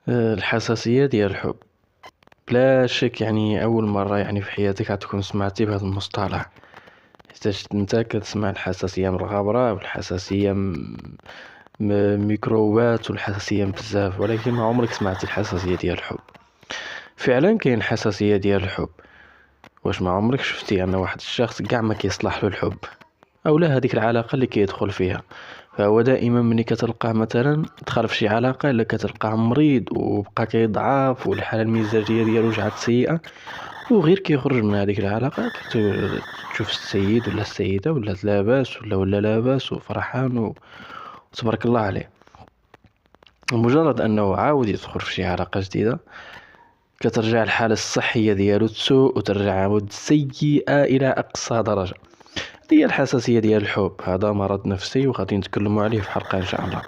الحساسية ديال الحب بلا شك، يعني أول مرة يعني في حياتك غتكون سمعتي بهذا المصطلح، حيتاش انت كتسمع الحساسية من الغبرة والحساسية ميكروبات والحساسية بزاف، ولكن ما عمرك سمعتي الحساسية ديال الحب. فعلا كاين الحساسية ديال الحب. واش ما عمرك شفتي ان واحد الشخص كاع ما كيصلح له الحب او لا هذيك العلاقة اللي كيدخل فيها؟ فهو دائما ملي كتلقاه مثلا دخل في شي علاقة الا كتلقاه مريض وبقى كيضعف والحالة المزاجية ديالو رجعت سيئة، وغير كيخرج من هذيك العلاقة تشوف السيد ولا السيدة ولا لاباس ولا لاباس وفرحان وتبارك الله عليه. مجرد انه عاود يدخل في شي علاقة جديدة كترجع الحالة الصحية ديالو تسوء وترجع عاود سيئة إلى أقصى درجة. هي الحساسية ديال الحب، هذا مرض نفسي وغادي نتكلموا عليه في حلقة إن شاء الله.